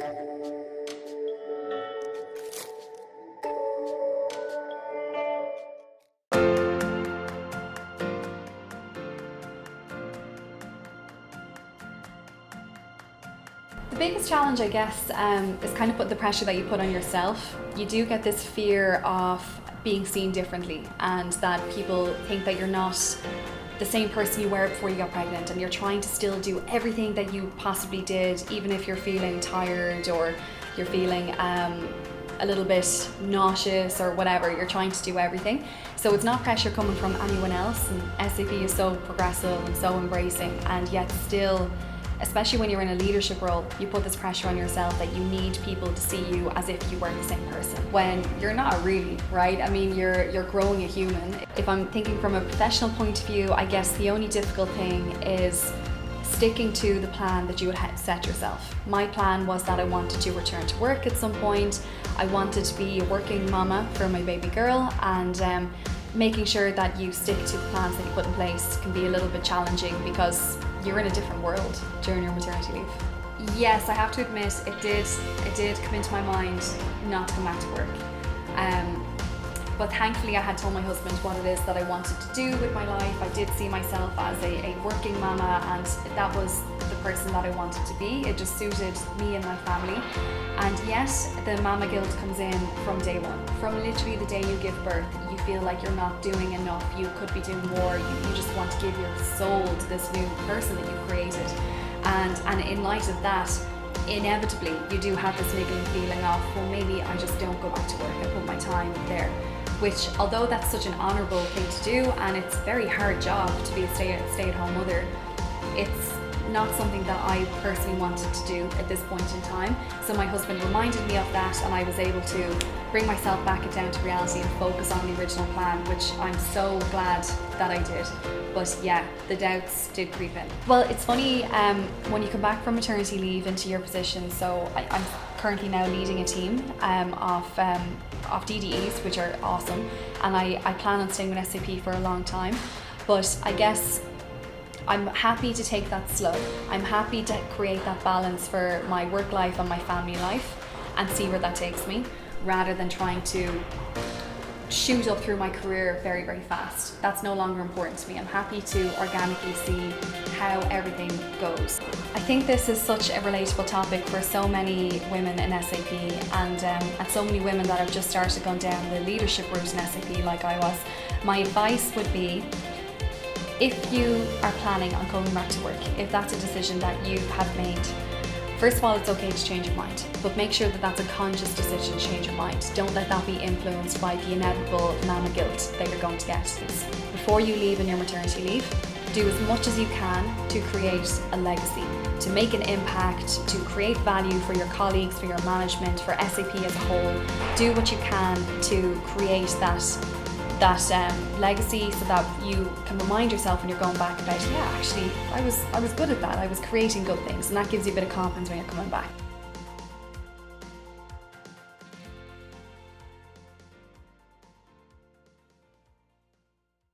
The biggest challenge, I guess, is kind of the pressure that you put on yourself. You do get this fear of being seen differently, and that people think that you're not the same person you were before you got pregnant, and you're trying to still do everything that you possibly did, even if you're feeling tired or you're feeling a little bit nauseous or whatever. You're trying to do everything. So it's not pressure coming from anyone else, and SAP is so progressive and so embracing, and yet still, especially when you're in a leadership role, you put this pressure on yourself that you need people to see you as if you were the same person, when you're not really, right? I mean, you're growing a human. If I'm thinking from a professional point of view, I guess the only difficult thing is sticking to the plan that you had set yourself. My plan was that I wanted to return to work at some point. I wanted to be a working mama for my baby girl, and making sure that you stick to the plans that you put in place can be a little bit challenging because you're in a different world during your maternity leave. Yes, I have to admit it did come into my mind not to come back to work. But thankfully I had told my husband what it is that I wanted to do with my life. I did see myself as a working mama, and that was the person that I wanted to be. It just suited me and my family. And yet the mama guilt comes in from day one. From literally the day you give birth, you feel like you're not doing enough, you could be doing more, you just want to give your soul to this new person that you've created. And in light of that, inevitably you do have this niggling feeling of, well, maybe I just don't go back to work and put my time there. Which, although that's such an honourable thing to do, and it's a very hard job to be a stay-at-home mother, it's not something that I personally wanted to do at this point in time. So my husband reminded me of that, and I was able to bring myself back down to reality and focus on the original plan, which I'm so glad that I did. But yeah, the doubts did creep in. Well, it's funny, when you come back from maternity leave into your position, so I'm currently now leading a team of DDEs, which are awesome, and I plan on staying with SAP for a long time. But I guess I'm happy to take that slow. I'm happy to create that balance for my work life and my family life and see where that takes me, rather than trying to shoot up through my career very, very fast. That's no longer important to me. I'm happy to organically see how everything goes. I think this is such a relatable topic for so many women in SAP, and so many women that have just started going down the leadership route in SAP like I was. My advice would be, if you are planning on going back to work, if that's a decision that you have made, first of all, it's okay to change your mind, but make sure that that's a conscious decision to change your mind. Don't let that be influenced by the inevitable mama guilt that you're going to get. Before you leave in your maternity leave, do as much as you can to create a legacy, to make an impact, to create value for your colleagues, for your management, for SAP as a whole. Do what you can to create that legacy, so that you can remind yourself when you're going back about, yeah, actually I was good at that, I was creating good things, and that gives you a bit of confidence when you're coming back.